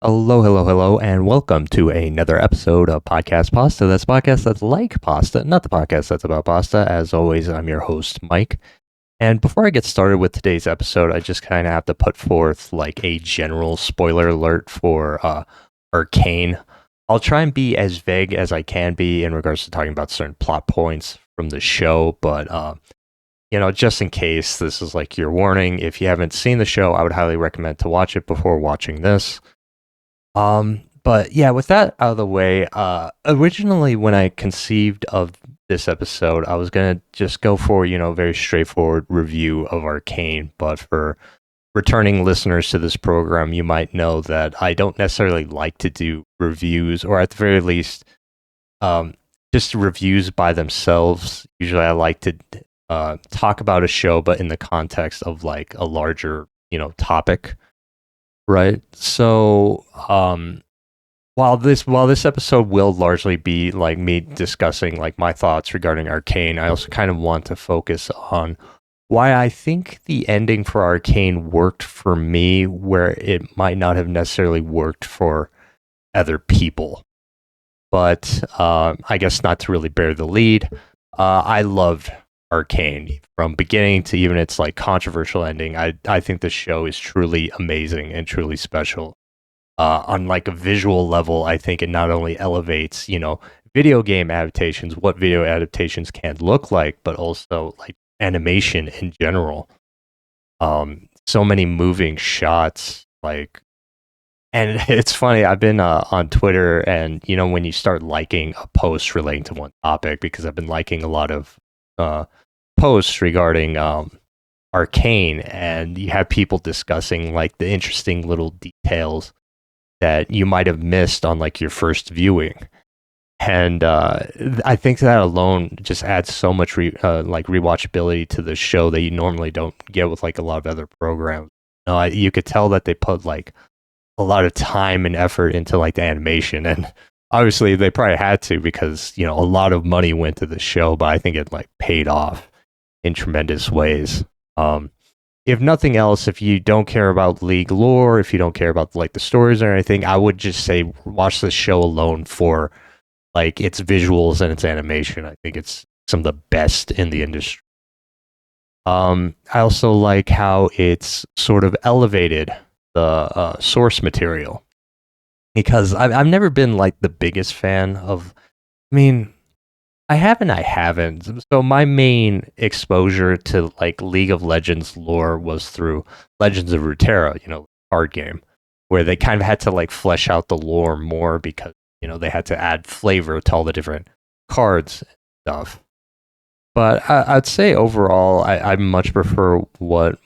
Hello, hello, hello, and welcome to another episode of Podcast Pasta. That's a podcast that's like pasta, not the podcast that's about pasta. As always, I'm your host, Mike. And before I get started with today's episode, I just kind of have to put forth like a general spoiler alert for Arcane. I'll try and be as vague as I can be in regards to talking about certain plot points from the show, but just in case, this is like your warning. If you haven't seen the show, I would highly recommend to watch it before watching this. But yeah, with that out of the way, originally when I conceived of this episode, I was gonna just go for, very straightforward review of Arcane, but for returning listeners to this program, you might know that I don't necessarily like to do reviews, or at the very least, um, just reviews by themselves. Usually I like to talk about a show, but in the context of like a larger, topic. Right. So, while this episode will largely be like me discussing like my thoughts regarding Arcane, I also kind of want to focus on why I think the ending for Arcane worked for me, where it might not have necessarily worked for other people. But I guess not to really bear the lead. I loved Arcane from beginning to even its like controversial ending. I think the show is truly amazing and truly special. On like a visual level, I think it not only elevates, video game adaptations, what video adaptations can look like, but also like animation in general. So many moving shots, like, and it's funny. I've been on Twitter, and when you start liking a post relating to one topic, because I've been liking a lot of posts regarding Arcane, and you have people discussing like the interesting little details that you might have missed on like your first viewing. And I think that alone just adds so much like rewatchability to the show that you normally don't get with like a lot of other programs. You could tell that they put like a lot of time and effort into like the animation, and obviously they probably had to because a lot of money went to the show, but I think it like paid off in tremendous ways. If nothing else, if you don't care about League lore, if you don't care about like the stories or anything, I would just say watch the show alone for like its visuals and its animation. I think it's some of the best in the industry. I also like how it's sort of elevated the source material, because I've never been like the biggest fan of. I mean, I haven't. So my main exposure to like League of Legends lore was through Legends of Runeterra, card game, where they kind of had to like flesh out the lore more because they had to add flavor to all the different cards and stuff. But I'd say overall, I much prefer what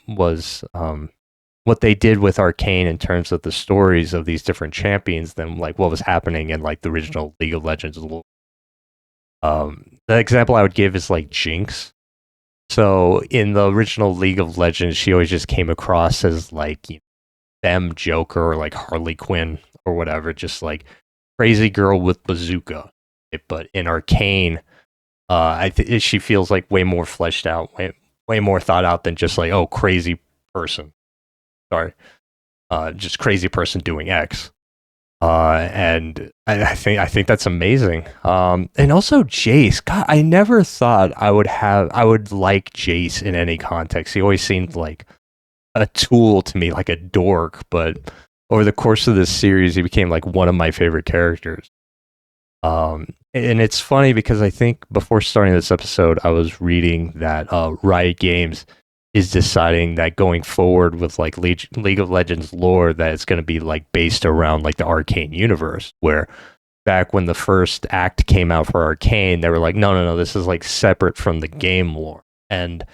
they did with Arcane in terms of the stories of these different champions than like what was happening in like the original League of Legends lore. The example I would give is like Jinx. So in the original League of Legends, she always just came across as like femme Joker or like Harley Quinn or whatever, just like crazy girl with bazooka. But in Arcane, she feels like way more fleshed out, way more thought out than just like, oh, crazy person. Sorry, just crazy person doing X. And I think that's amazing. And also Jace. God, I never thought I would like Jace in any context. He always seemed like a tool to me, like a dork. But over the course of this series, he became like one of my favorite characters. And it's funny because I think before starting this episode, I was reading that Riot Games is deciding that going forward with like League of Legends lore, that it's going to be like based around like the Arcane universe, where back when the first act came out for Arcane, they were like, no, no, no, this is like separate from the game lore. And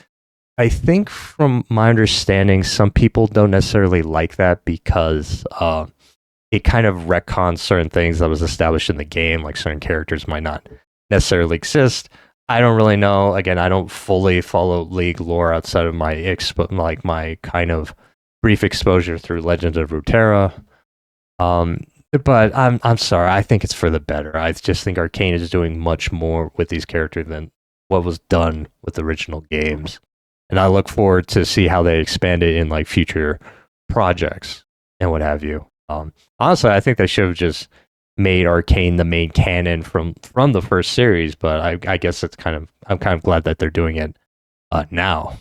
I think from my understanding, some people don't necessarily like that because it kind of retcons certain things that was established in the game, like certain characters might not necessarily exist. I don't really know. Again, I don't fully follow League lore outside of my kind of brief exposure through Legends of Runeterra. Um, but I'm sorry. I think it's for the better. I just think Arcane is doing much more with these characters than what was done with the original games, and I look forward to see how they expand it in like future projects and what have you. Honestly, I think they should have just made Arcane the main canon from the first series, but I guess I'm kind of glad that they're doing it now.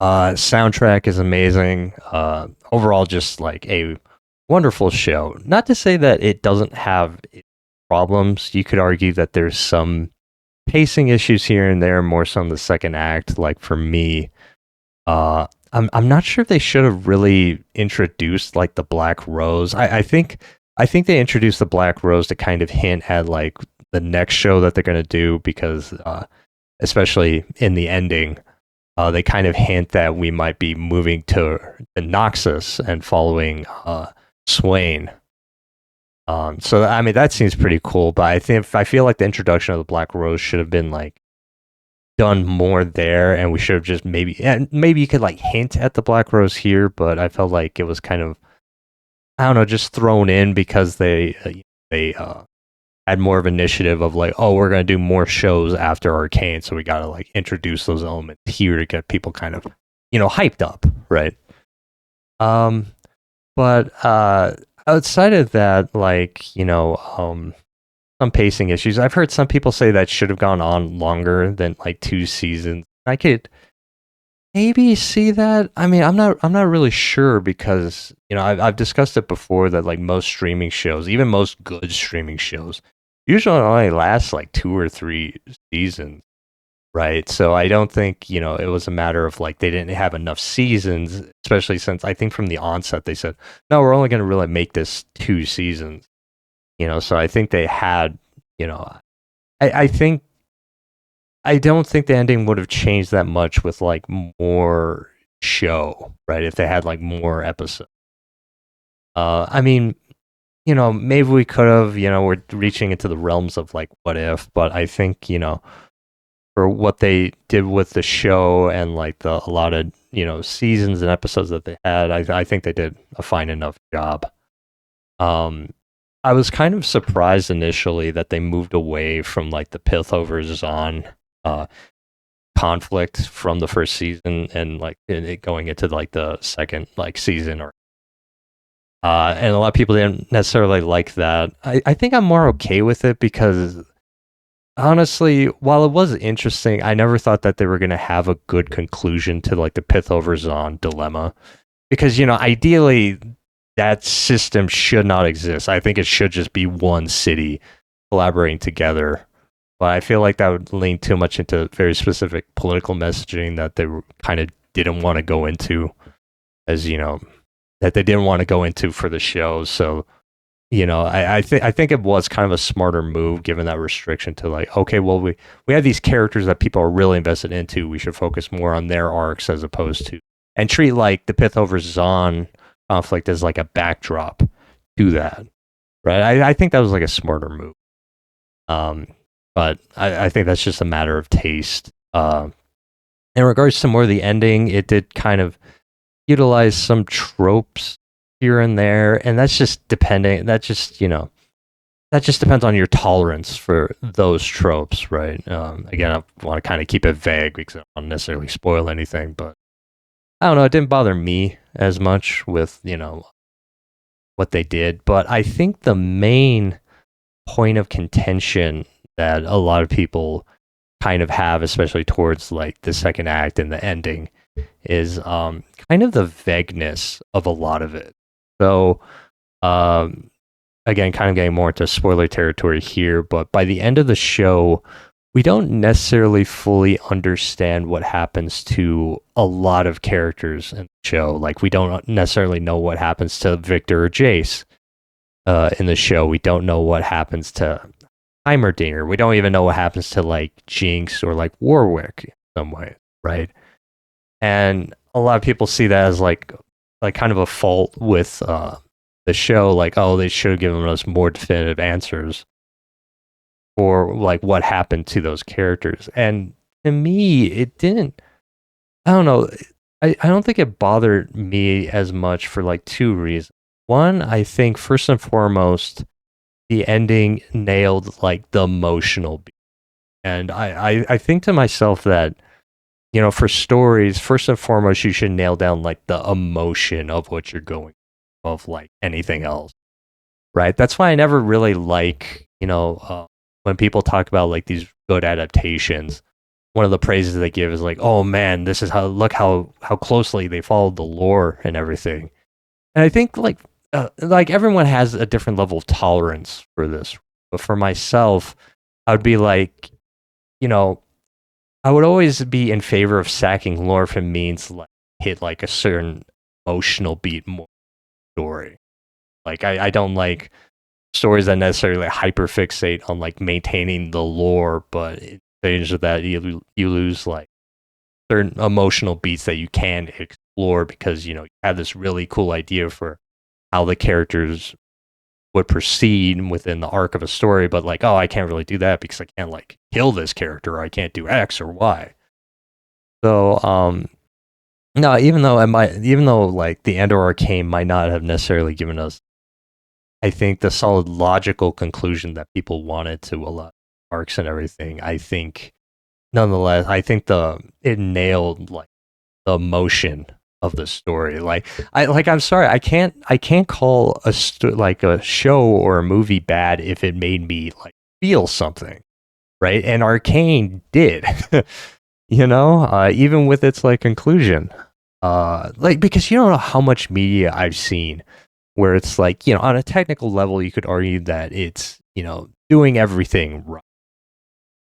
Soundtrack is amazing. Overall, just like a wonderful show. Not to say that it doesn't have problems. You could argue that there's some pacing issues here and there, more so in the second act. Like for me, I'm not sure if they should have really introduced like the Black Rose. I think they introduced the Black Rose to kind of hint at like the next show that they're gonna do because especially in the ending, they kind of hint that we might be moving to the Noxus and following Swain. So I mean that seems pretty cool, but I feel like the introduction of the Black Rose should have been like done more there, and we should have just maybe you could like hint at the Black Rose here, but I felt like it was kind of I don't know just thrown in because they had more of initiative of like, oh, we're gonna do more shows after Arcane, so we gotta like introduce those elements here to get people kind of hyped up, right? Um, but outside of that, like some pacing issues. I've heard some people say that should have gone on longer than like 2 seasons. I could maybe see that. I mean, I'm not really sure because I've discussed it before that like most streaming shows, even most good streaming shows, usually only last like 2 or 3 seasons, right? So I don't think it was a matter of like they didn't have enough seasons, especially since I think from the onset they said no, we're only going to really make this 2 seasons. So I think they had, I think I don't think the ending would have changed that much with like more show, right? If they had like more episodes. I mean, maybe we could have, we're reaching into the realms of like what if, but I think, for what they did with the show and like a lot of, seasons and episodes that they had, I think they did a fine enough job. I was kind of surprised initially that they moved away from like the Piltover's on conflict from the first season and like it going into like the second like season or and a lot of people didn't necessarily like that. I think I'm more okay with it because honestly, while it was interesting, I never thought that they were going to have a good conclusion to like the Piltover's on dilemma because ideally that system should not exist. I think it should just be one city collaborating together. But I feel like that would lean too much into very specific political messaging that they kind of didn't want to go into, as that they didn't want to go into for the show. So, I think it was kind of a smarter move given that restriction to like, okay, well we have these characters that people are really invested into. We should focus more on their arcs as opposed to and treat like the Piltover Zahn conflict as like a backdrop to that, right? I think that was like a smarter move. But I think that's just a matter of taste. In regards to more of the ending, it did kind of utilize some tropes here and there, and that's just depending. That just depends on your tolerance for those tropes, right? Again, I want to kind of keep it vague because I don't want to necessarily spoil anything, but I don't know. It didn't bother me as much with what they did, but I think the main point of contention that a lot of people kind of have, especially towards like the second act and the ending, is kind of the vagueness of a lot of it. So, again, kind of getting more into spoiler territory here, but by the end of the show, we don't necessarily fully understand what happens to a lot of characters in the show. Like, we don't necessarily know what happens to Victor or Jace in the show. We don't know what happens to Heimerdinger. We don't even know what happens to like Jinx or like Warwick in some way, right? And a lot of people see that as like kind of a fault with the show. Like, oh, they should have given us more definitive answers for like what happened to those characters. And to me, it didn't. I don't know. I don't think it bothered me as much for like 2 reasons. One, I think first and foremost, the ending nailed like the emotional beat. And I think to myself that, for stories, first and foremost, you should nail down like the emotion of what you're going. above like anything else, right? That's why I never really like, when people talk about like these good adaptations, one of the praises they give is like, oh man, this is look how closely they followed the lore and everything. And I think like everyone has a different level of tolerance for this. But for myself, I would be like, you know, I would always be in favor of sacking lore if it means like hit like a certain emotional beat more story. Like I don't like stories that necessarily hyperfixate on like maintaining the lore, but in exchange of that you lose like certain emotional beats that you can explore because you have this really cool idea for how the characters would proceed within the arc of a story, but like, oh, I can't really do that because I can't like kill this character, or I can't do X or Y. So, no, even though like the Andor Arcane might not have necessarily given us, I think the solid logical conclusion that people wanted to a lot of arcs and everything. I think, nonetheless, I think it nailed like the emotion of the story. I'm sorry, I can't call like a show or a movie bad if it made me like feel something, right? And Arcane did, even with its like conclusion, like because you don't know how much media I've seen where it's like on a technical level you could argue that it's doing everything right,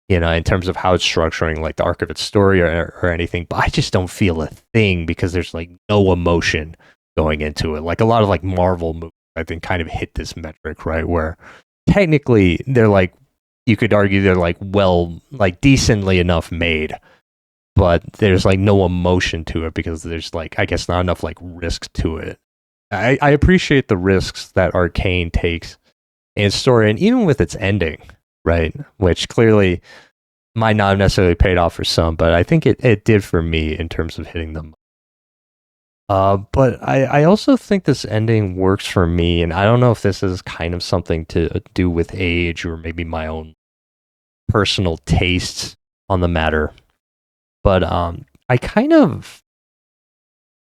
in terms of how it's structuring like the arc of its story or anything. But I just don't feel a thing because there's like no emotion going into it. Like a lot of like Marvel movies, I think, kind of hit this metric, right? Where technically they're like, you could argue they're like, well, like decently enough made, but there's like no emotion to it because there's like, I guess, not enough like risk to it. I appreciate the risks that Arcane takes in its story, and even with its ending, right? Which clearly might not have necessarily paid off for some, but I think it did for me in terms of hitting them. But I also think this ending works for me, and I don't know if this is kind of something to do with age or maybe my own personal tastes on the matter. But I kind of,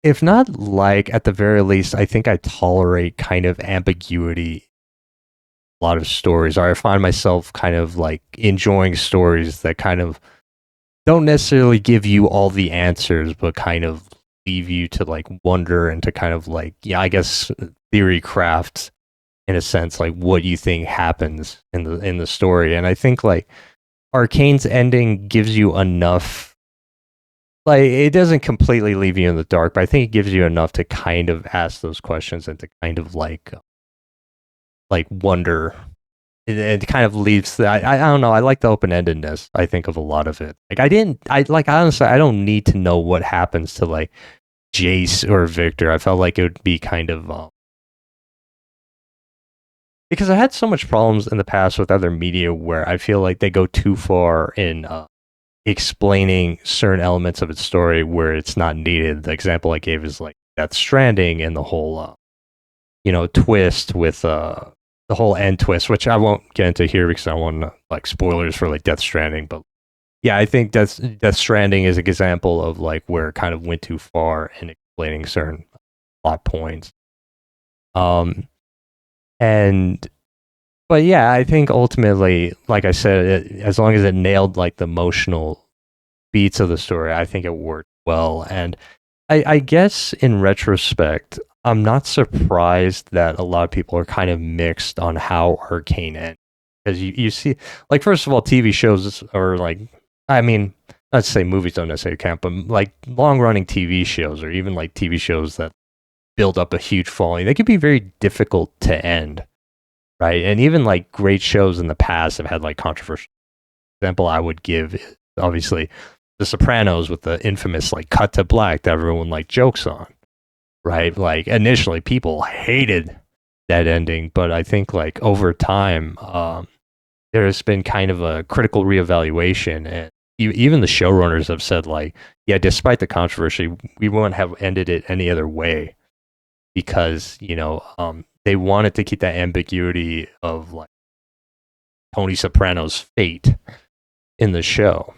if not like, at the very least, I think I tolerate kind of ambiguity a lot of stories, or I find myself kind of like enjoying stories that kind of don't necessarily give you all the answers, but kind of leave you to like wonder and to kind of like, yeah, I guess theory craft in a sense, like what you think happens in the story. And I think like Arcane's ending gives you enough. Like it doesn't completely leave you in the dark, but I think it gives you enough to kind of ask those questions and to kind of like wonder. It kind of leaves that. I don't know. I like the open endedness. I think of a lot of it. Like honestly, I don't need to know what happens to like Jace or Victor. I felt like it would be kind of because I had so much problems in the past with other media where I feel like they go too far in explaining certain elements of its story where it's not needed. The example I gave is like Death Stranding and the whole twist with the whole end twist, which I won't get into here because I don't want like spoilers for like Death Stranding. But yeah, I think Death Stranding is an example of like where it kind of went too far in explaining certain plot points. Um, and but yeah, I think ultimately, like I said, as long as it nailed like the emotional beats of the story, I think it worked well. And I guess in retrospect, I'm not surprised that a lot of people are kind of mixed on how Arcane ends. Because you see, like, first of all, TV shows are like, I mean, let's say movies don't necessarily count, but like long running TV shows or even like TV shows that build up a huge following, they can be very difficult to end, right? And even like great shows in the past have had like controversial. Example I would give is obviously The Sopranos with the infamous like cut to black that everyone like jokes on, right? Like initially people hated that ending, but I think like over time, there has been kind of a critical reevaluation, and even the showrunners have said like, yeah, despite the controversy, we wouldn't have ended it any other way because they wanted to keep that ambiguity of like Tony Soprano's fate in the show.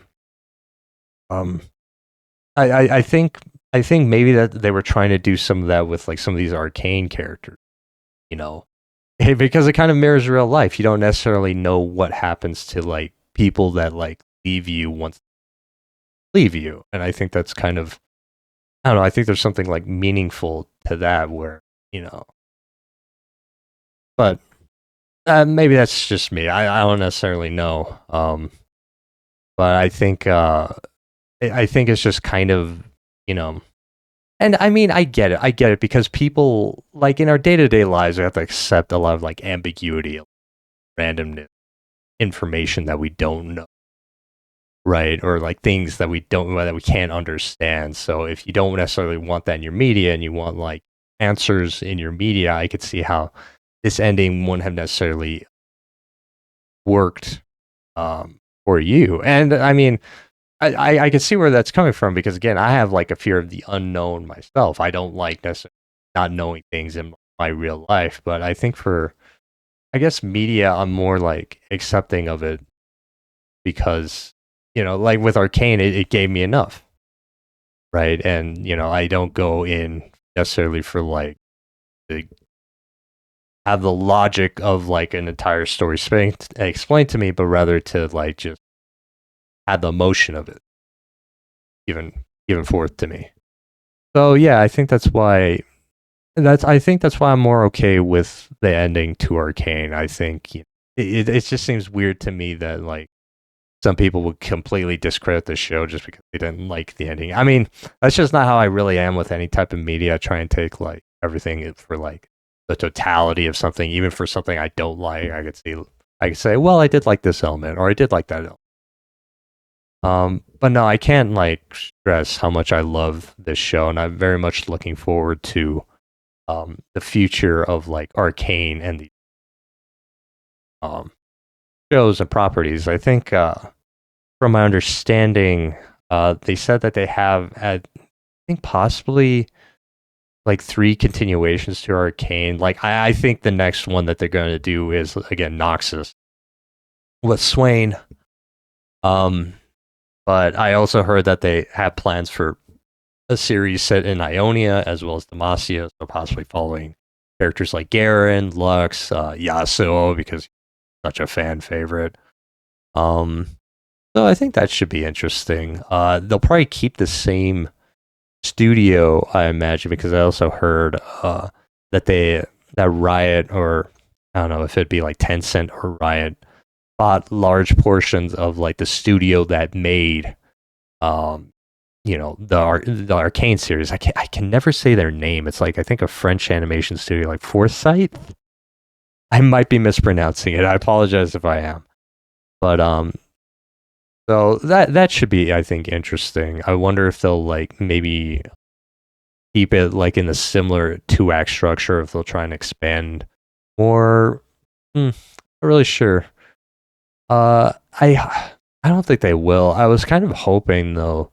Um, I think maybe that they were trying to do some of that with like some of these Arcane characters, you know, because it kind of mirrors real life. You don't necessarily know what happens to like people that like leave you once they leave you, and I think that's kind of, I don't know. I think there's something like meaningful to that where, you know, but maybe that's just me. I don't necessarily know. But I think it's just kind of, you know, and I mean, I get it. I get it because people like in our day to day lives, we have to accept a lot of like ambiguity, randomness, information that we don't know, right? Or like things that we don't that we can't understand. So if you don't necessarily want that in your media and you want like answers in your media, I could see how this ending wouldn't have necessarily worked for you. And I mean, I can see where that's coming from because again, I have like a fear of the unknown myself. I don't like necessarily not knowing things in my real life, but I think for, I guess, media, I'm more like accepting of it because, you know, like with Arcane, it gave me enough, right? And you know, I don't go in necessarily for like to have the logic of like an entire story explained to me, but rather to like just have the emotion of it given forth to me. So yeah, I think that's why I'm more okay with the ending to Arcane. I think it just seems weird to me that like some people would completely discredit the show just because they didn't like the ending. I mean, that's just not how I really am with any type of media. I try and take like everything for like the totality of something, even for something I don't like. I could say, well, I did like this element, or I did like that element. But no, I can't like stress how much I love this show, and I'm very much looking forward to the future of like Arcane and the um, shows and properties. I think, from my understanding, they said that they have, I think, possibly like three continuations to Arcane. Like, I think the next one that they're going to do is again Noxus with Swain. Um, but I also heard that they have plans for a series set in Ionia as well as Demacia, so possibly following characters like Garen, Lux, Yasuo, because he's such a fan favorite. Um, so I think that should be interesting. They'll probably keep the same studio, I imagine, because I also heard that that Riot, or I don't know if it'd be like Tencent or Riot, bought large portions of like the studio that made um, you know, the Arcane series. I can never say their name. It's like I think a French animation studio like Foresight. I might be mispronouncing it. I apologize if I am. But so that should be, I think, interesting. I wonder if they'll like maybe keep it like in the similar 2 act structure, if they'll try and expand more. Not really sure. I don't think they will. I was kind of hoping though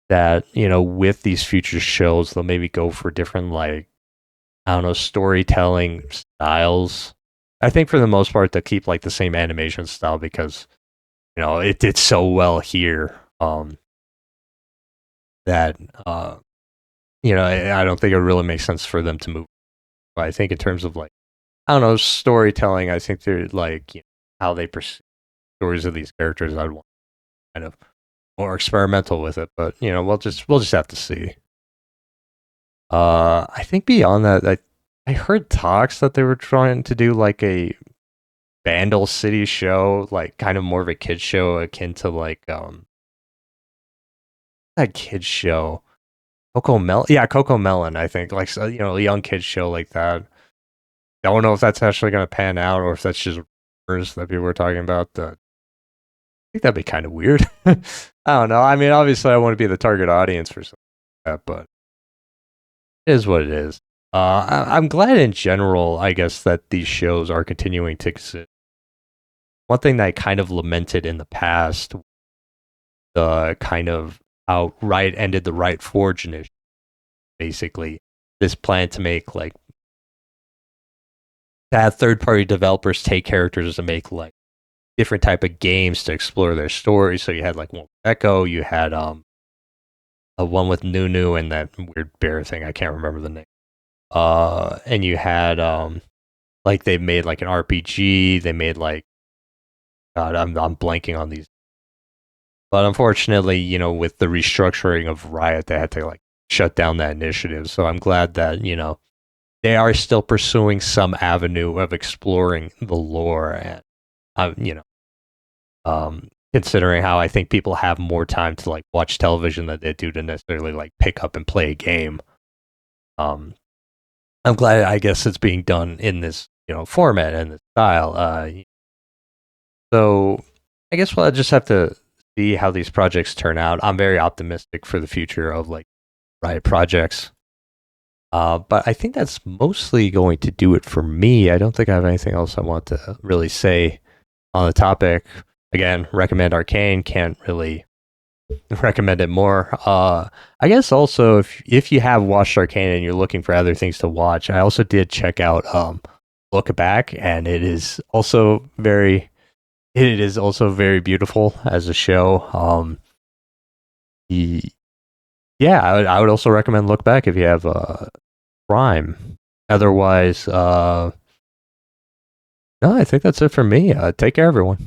that, you know, with these future shows, they'll maybe go for different, like, I don't know, storytelling styles. I think for the most part, they'll keep like the same animation style because, you know, it did so well here. That, you know, I don't think it really makes sense for them to move. But I think in terms of like, I don't know, storytelling, I think they're like, you know, how they pursue stories of these characters. I'd want kind of more experimental with it, but you know, we'll just have to see. I think beyond that, I heard talks that they were trying to do like a Vandal City show, like kind of more of a kids show akin to like that kids show Coco Melon. Yeah, Coco Melon. I think like, so, you know, a young kids show like that. Don't know if that's actually going to pan out or if that's just rumors that people were talking about. I think that'd be kind of weird. I don't know. I mean, obviously, I want to be the target audience for something like that, but it is what it is. I'm glad in general, I guess, that these shows are continuing to exist. One thing that I kind of lamented in the past, the kind of how Riot ended the Riot Forge initiative, basically, this plan to make like, to have third party developers take characters and make like different type of games to explore their stories. So you had like one with Echo, you had a one with Nunu and that weird bear thing. I can't remember the name. And you had like they made like an RPG. They made like God, I'm blanking on these. But unfortunately, with the restructuring of Riot, they had to like shut down that initiative. So I'm glad that they are still pursuing some avenue of exploring the lore, and considering how I think people have more time to like watch television than they do to necessarily like pick up and play a game. Um, I'm glad, I guess, it's being done in this format and this style. So I guess we'll just have to see how these projects turn out. I'm very optimistic for the future of like Riot projects. But I think that's mostly going to do it for me. I don't think I have anything else I want to really say on the topic. Again, recommend Arcane. Can't really recommend it more. I guess also if you have watched Arcane and you're looking for other things to watch, I also did check out Look Back, and it is also very beautiful as a show. Yeah, I would also recommend Look Back if you have Prime. Otherwise, no, I think that's it for me. Take care, everyone.